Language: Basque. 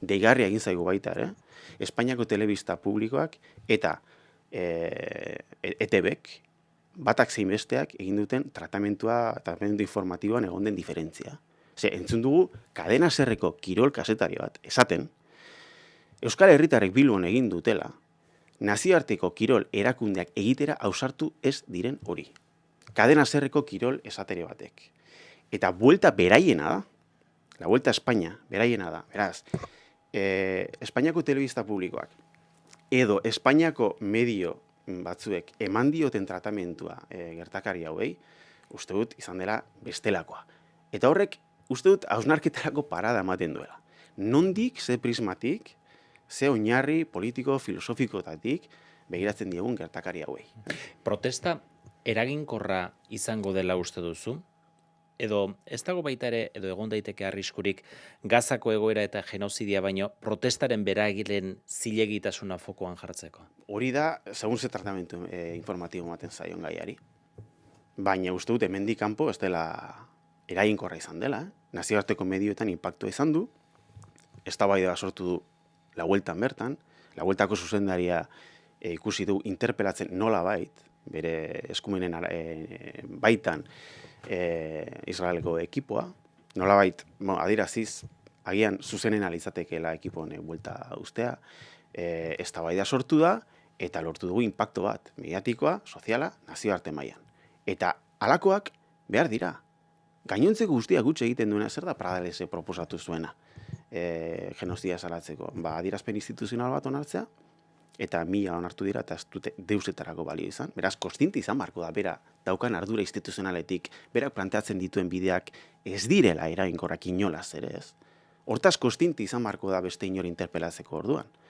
deigarria egin zaigu baita, Espainiako telebista publikoak eta ETBek batak zein besteak egin duten tratamendu informatiboan egon den diferentzia. Entzun dugu Cadena Serreko kirol kazetari bat esaten, Euskal Herritarrek Bilbon egin dutela, nazioarteko kirol erakundeak egitera ausartu ez diren hori. Cadena Serreko kirol esatere batek. Eta buelta beraiena da, la Vuelta a España beraiena da. Beraz, Espainiako telebista publikoak edo Espainiako medio batzuek eman dioten tratamentua gertakari hauei, uste dut izan dela bestelakoa. Eta horrek, uste dut hausnarketarako parada ematen duela. Nondik, ze prismatik, ze oinarri politiko, filosofikotatik begiratzen diegun gertakari hauei. Protesta eraginkorra izango dela uste duzu? Edo ez dago baita ere, edo egon daiteke arriskurik, Gazako egoera eta genozidia baino, protestaren beragilen zilegitasuna fokoan jartzeko? Hori da, segun ze tratamentu informatibo ematen zaion gaiari. Baina uste dut hemendik kanpo ez dela eraginkorra izan dela, nazioarteko medioetan inpaktua izan du, eztabaida sortu du La Vueltan bertan, La Vueltako zuzendaria ikusi du interpelatzen nolabait, bere eskumenen baitan Israeleko ekipoa, nolabait adiraziz, agian zuzenen alizatekeela ekipo honek buelta ustea, eztabaida sortu da, eta lortu dugu inpakto bat, mediatikoa, soziala, nazioarte mailan. Eta halakoak behar dira. Gainontzeko guztiak gutxi egiten duena zer da Pradalese proposatu zuena genozidia salatzeko. Adierazpen instituzional bat onartzea, eta 1000 onartu dira eta ez dute deusetarako balio izan. Beraz, konstinti izan barko da, bera daukan ardura instituzionaletik, berak planteatzen dituen bideak ez direla eraginkorrak inolaz ere ez. Hortaz, konstinti izan barko da beste inor interpelatzeko orduan.